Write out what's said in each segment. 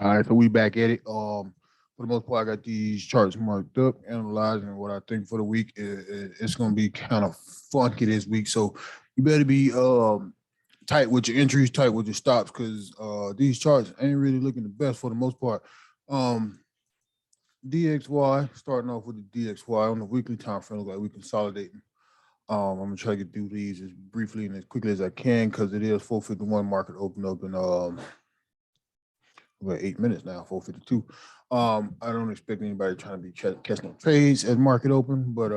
All right, so we back at it. For the most part, I got these charts marked up, analyzing what I think for the week. It's going to be kind of funky this week, so you better be tight with your entries, tight with your stops, because these charts ain't really looking the best for the most part. Um, DXY, starting off with the DXY on the weekly time frame, look like we consolidating. I'm gonna try to get through these as briefly and as quickly as I can because it is 4:51 market open up in we're at 8 minutes now, 4:52. I don't expect anybody trying to be catching trades at market open, but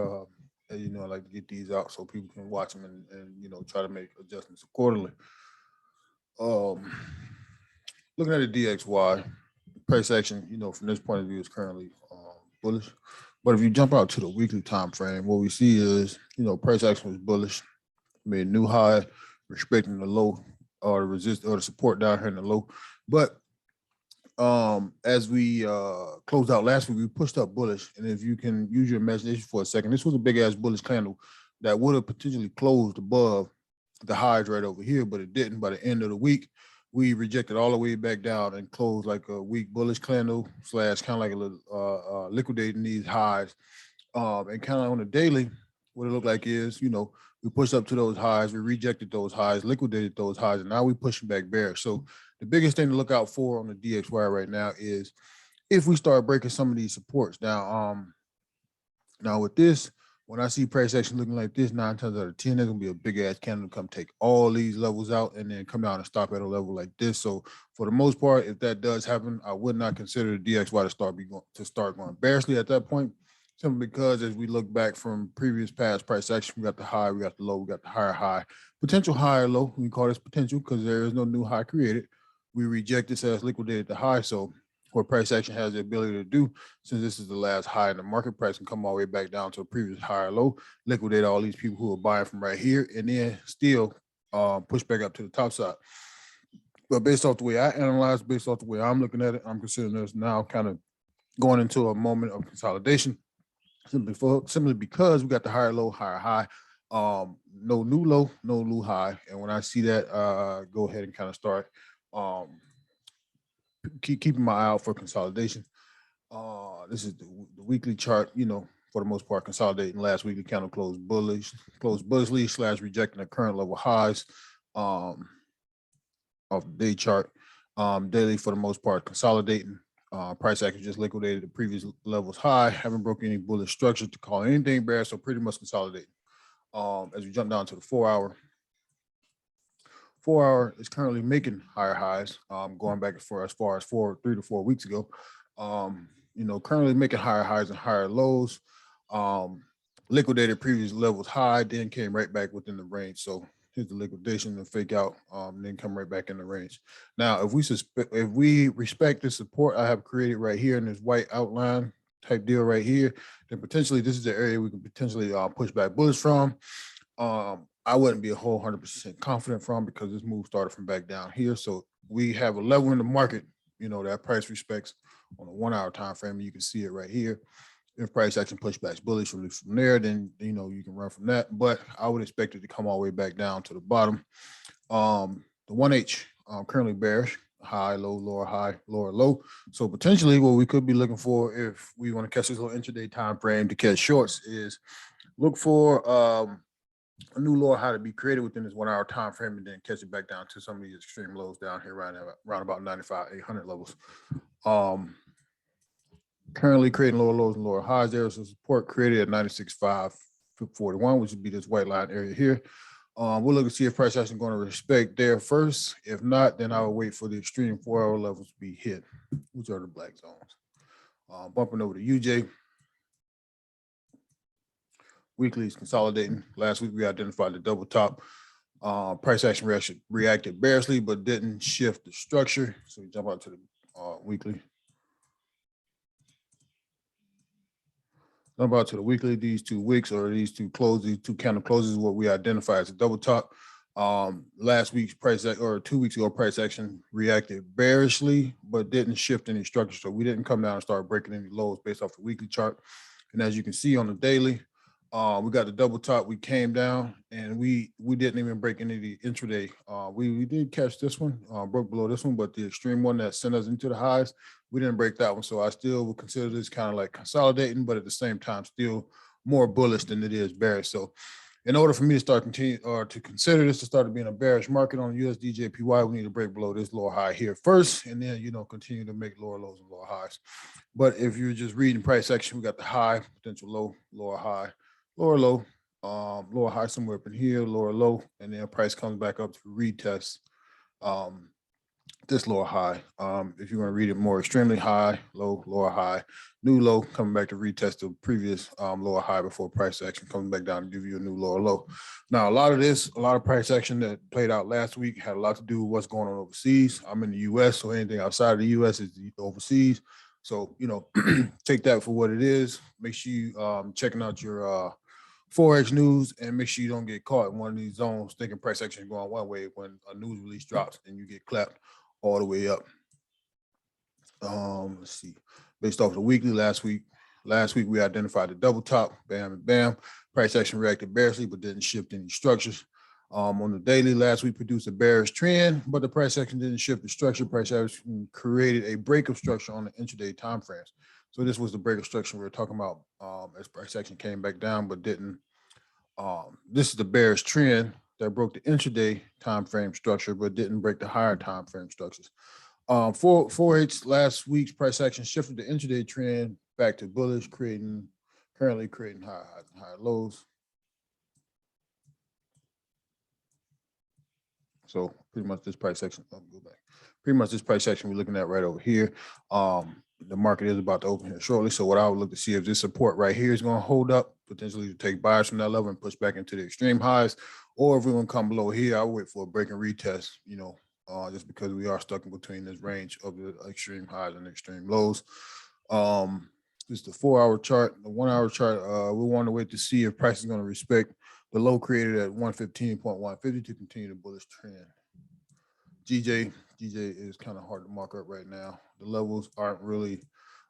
as you know, I like to get these out so people can watch them and try to make adjustments accordingly. Um, Looking at the DXY price action, from this point of view, is currently bullish. But if you jump out to the weekly time frame, what we see is price action was bullish, made a new high, respecting the low or the resist or the support down here in the low, but as we closed out last week, we pushed up bullish. And if you can use your imagination for a second, this was a big ass bullish candle that would have potentially closed above the highs right over here, but it didn't. By the end of the week, we rejected all the way back down and closed like a weak bullish candle slash kind of like a little liquidating these highs. And kind of on the daily, what it looked like is, we pushed up to those highs, we rejected those highs, liquidated those highs, and now we pushing back bearish. So the biggest thing to look out for on the DXY right now is if we start breaking some of these supports. Now with this, when I see price action looking like this, 9 times out of 10, there's gonna be a big ass candle to come take all these levels out and then come out and stop at a level like this. So for the most part, if that does happen, I would not consider the DXY to start going bearishly at that point. Simply because as we look back from previous past price action, we got the high, we got the low, we got the higher high, potential higher low. We call this potential because there is no new high created. We reject this as liquidated the high. So what price action has the ability to do, since this is the last high in the market, price can come all the way back down to a previous higher low, liquidate all these people who are buying from right here, and then still push back up to the top side. But based off the way I analyze, based off the way I'm looking at it, I'm considering this now kind of going into a moment of consolidation, simply because we got the higher low, higher high. No new low, no new high. And when I see that, go ahead and kind of start keeping my eye out for consolidation. This is the weekly chart, for the most part, consolidating last weekly candle closed bullishly slash rejecting the current level highs off the day chart. Daily, for the most part, consolidating. Price action just liquidated the previous levels high, haven't broken any bullish structure to call anything bear, so pretty much consolidating. As we jump down to the 4 hour, 4 hour is currently making higher highs, going back as far as 3 to 4 weeks ago. Currently making higher highs and higher lows. Liquidated previous levels high, then came right back within the range. So here's the liquidation and fake out, then come right back in the range. Now, if we respect the support I have created right here in this white outline type deal right here, then potentially this is the area we can potentially push back bullish from. I wouldn't be a whole 100% confident from because this move started from back down here. So we have a level in the market, that price respects on a 1 hour time frame. And you can see it right here. If price action pushbacks bullish from there, then you can run from that. But I would expect it to come all the way back down to the bottom. The 1H currently bearish, high, low, lower, high, lower, low. So potentially what we could be looking for if we want to catch this little intraday time frame to catch shorts is look for a new lower high to be created within this 1 hour time frame and then catch it back down to some of these extreme lows down here around about 95, 800 levels. Currently creating lower lows and lower highs. There is some support created at 96.5, 41, which would be this white line area here. We'll look to see if price action going to respect there first. If not, then I will wait for the extreme 4 hour levels to be hit, which are the black zones. Bumping over to UJ. Weekly is consolidating. Last week we identified the double top. Price action reacted bearishly, but didn't shift the structure. So we jump out to the weekly. Jump out to the weekly. These 2 weeks or these two candle closes, what we identify as a double top. Last week's price or 2 weeks ago, price action reacted bearishly, but didn't shift any structure. So we didn't come down and start breaking any lows based off the weekly chart. And as you can see on the daily, We got the double top. We came down and we didn't even break any of the intraday. We did catch this one, broke below this one, but the extreme one that sent us into the highs, we didn't break that one. So I still would consider this kind of like consolidating, but at the same time, still more bullish than it is bearish. So in order for me to start to consider this to start being a bearish market on USDJPY, we need to break below this lower high here first, and then continue to make lower lows and lower highs. But if you're just reading price action, we got the high, potential low, lower high, lower low, lower high somewhere up in here, lower low, and then price comes back up to retest this lower high. If you want to read it more, extremely high, low, lower high, new low, coming back to retest the previous lower high before price action comes back down to give you a new lower low. Now, a lot of price action that played out last week had a lot to do with what's going on overseas. I'm in the US, so anything outside of the US is overseas. So, take that for what it is. Make sure you checking out your Forex news and make sure you don't get caught in one of these zones thinking price action is going one way when a news release drops and you get clapped all the way up. Let's see. Based off the weekly last week we identified the double top, bam and bam. Price action reacted bearishly, but didn't shift any structures. On the daily last week produced a bearish trend, but the price action didn't shift the structure. Price action created a break of structure on the intraday time frames. So this was the break of structure we were talking about as price action came back down, but didn't. This is the bearish trend that broke the intraday time frame structure, but didn't break the higher time frame structures. For FOREX, last week's price action shifted the intraday trend back to bullish, currently creating high lows. So pretty much this price action, pretty much this price action we're looking at right over here. The market is about to open here shortly. So what I would look to see if this support right here is going to hold up, potentially to take buyers from that level and push back into the extreme highs, or if we're going to come below here, I'll wait for a break and retest, just because we are stuck in between this range of the extreme highs and extreme lows. This is the 4-hour chart. The 1-hour chart, we want to wait to see if price is going to respect the low created at 115.150 to continue the bullish trend. GJ is kind of hard to mark up right now. The levels aren't really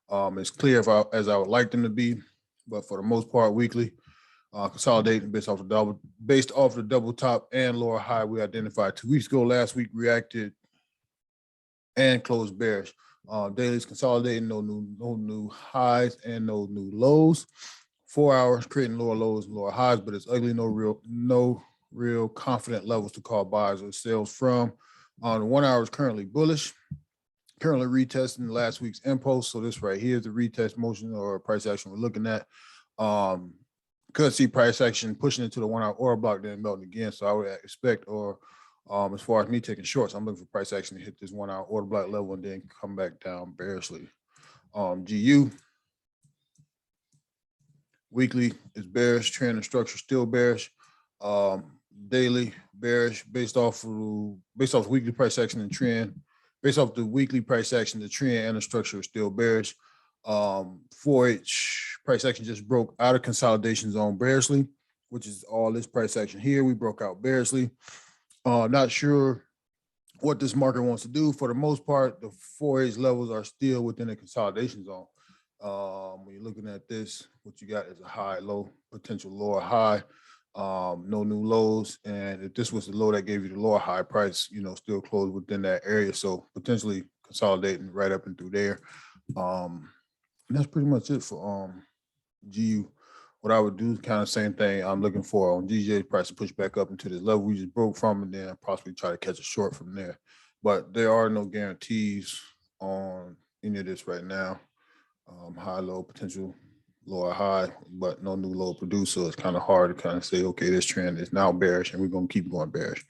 as clear as I would like them to be, but for the most part, weekly consolidating based off the double top and lower high we identified 2 weeks ago. Last week reacted and closed bearish. Daily's consolidating, no new highs and no new lows. 4 hours creating lower lows and lower highs, but it's ugly. No real confident levels to call buys or sales from. The 1 hour is currently bullish, currently retesting last week's impulse. So this right here is the retest motion or price action we're looking at. Could see price action pushing into the 1 hour order block, then melting again. So I would expect, as far as me taking shorts, I'm looking for price action to hit this 1 hour order block level and then come back down bearishly. GU. Weekly is bearish, trend and structure still bearish. Daily bearish based off weekly price action and trend. Based off the weekly price action, the trend and the structure is still bearish. 4H price action just broke out of consolidation zone bearishly, which is all this price action here. We broke out bearishly. Not sure what this market wants to do. For the most part, the 4H levels are still within the consolidation zone. When you're looking at this, what you got is a high, low, potential lower high, no new lows. And if this was the low that gave you the lower high price, still closed within that area. So potentially consolidating right up and through there. And that's pretty much it for GU. What I would do is kind of same thing I'm looking for on DJ's price to push back up into this level we just broke from, and then possibly try to catch a short from there. But there are no guarantees on any of this right now. High, low, potential lower high, but no new low produced. So it's kind of hard to kind of say, okay, this trend is now bearish and we're going to keep going bearish.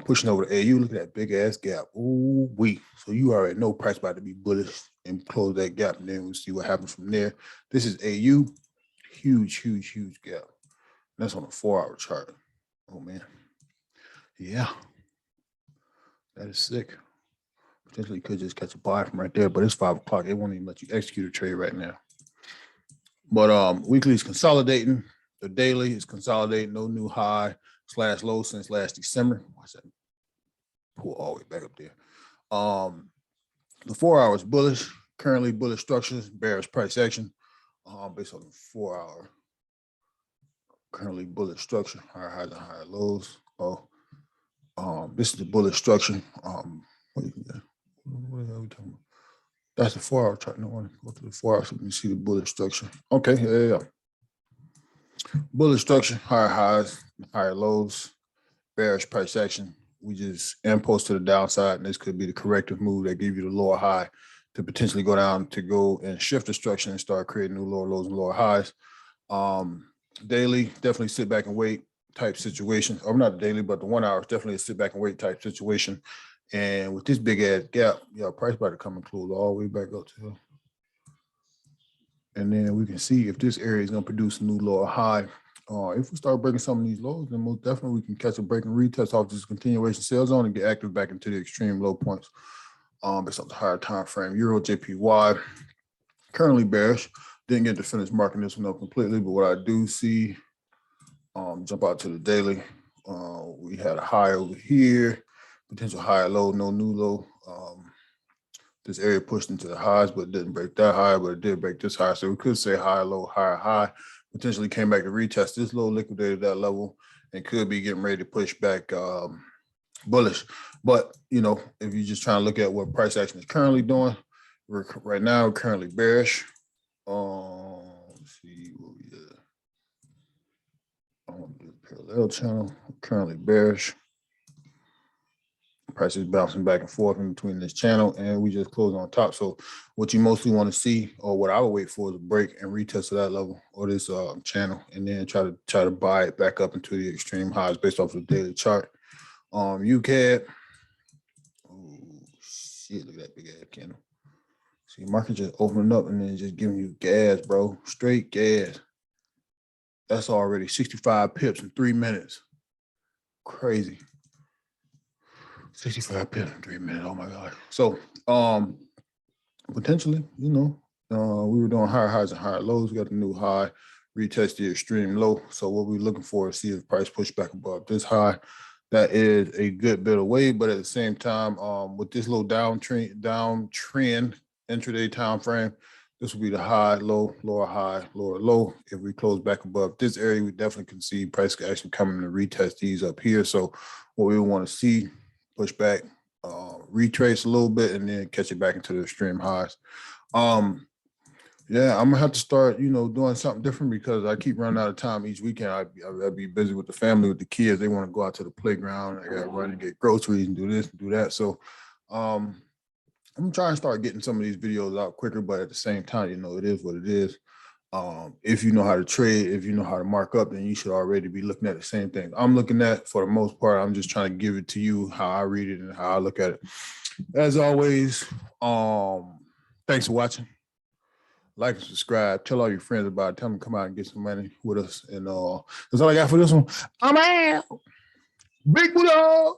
Pushing over to AU, look at that big ass gap. Ooh, so you already know price about to be bullish and close that gap, and then we'll see what happens from there. This is AU, huge gap. That's on a 4-hour chart. Oh man, yeah, that is sick. Potentially could just catch a buy from right there, but it's 5 o'clock. It won't even let you execute a trade right now. But weekly is consolidating. The daily is consolidating. No new high / low since last December. Watch that pull all the way back up there. The 4 hours bullish. Currently bullish structures, bearish price action. Based on the 4 hour. Currently bullish structure, higher highs and higher lows. This is the bullish structure. What the hell are we talking about? That's the 4 hour chart. No one go to the 4 hours so you can see the bullish structure. Okay, yeah. Bullish structure, higher highs, higher lows, bearish price action. We just impulse to the downside, and this could be the corrective move that give you the lower high to potentially go down to go and shift the structure and start creating new lower lows and lower highs. Daily, definitely sit back and wait type situation. Or not daily, but the 1 hour is definitely a sit back and wait type situation. And with this big ass gap, price about to come and close all the way back up to. And then we can see if this area is going to produce a new lower high. If we start breaking some of these lows, then most definitely we can catch a break and retest off this continuation sell zone and get active back into the extreme low points. Based on the higher time frame. EURJPY currently bearish. Didn't get to finish marking this one up completely, but what I do see, jump out to the daily. We had a high over here, potential higher low, no new low. This area pushed into the highs, but didn't break that high, but it did break this high. So we could say high, low, higher, high. Potentially came back to retest this low, liquidated that level, and could be getting ready to push back bullish. But, if you're just trying to look at what price action is currently doing, right now we're currently bearish. Let's see what we did. I want to do a parallel channel. Currently bearish. Price is bouncing back and forth in between this channel, and we just closed on top. So what you mostly want to see, or what I would wait for, is a break and retest of that level or this channel, and then try to buy it back up into the extreme highs based off of the daily chart. UCAD. Oh shit! Look at that big ass candle. See, market just opening up and then just giving you gas, bro. Straight gas. That's already 65 pips in 3 minutes. Crazy. 65 pips in 3 minutes. Oh my God. So potentially, we were doing higher highs and higher lows. We got a new high, retest the extreme low. So what we're looking for is see if price push back above this high. That is a good bit away, but at the same time, with this little downtrend intraday time frame, this will be the high, low, lower, low. If we close back above this area, we definitely can see price actually coming to retest these up here. So what we want to see, push back, retrace a little bit, and then catch it back into the extreme highs. Yeah, I'm gonna have to start, doing something different because I keep running out of time each weekend. I'd be busy with the family, with the kids. They want to go out to the playground. I got to run and get groceries and do this and do that. So I'm trying to start getting some of these videos out quicker, but at the same time, it is what it is. If you know how to trade, if you know how to mark up, then you should already be looking at the same thing I'm looking at. For the most part, I'm just trying to give it to you how I read it and how I look at it. As always, thanks for watching. Like and subscribe. Tell all your friends about it. Tell them to come out and get some money with us. And that's all I got for this one. I'm out. Big Buddha.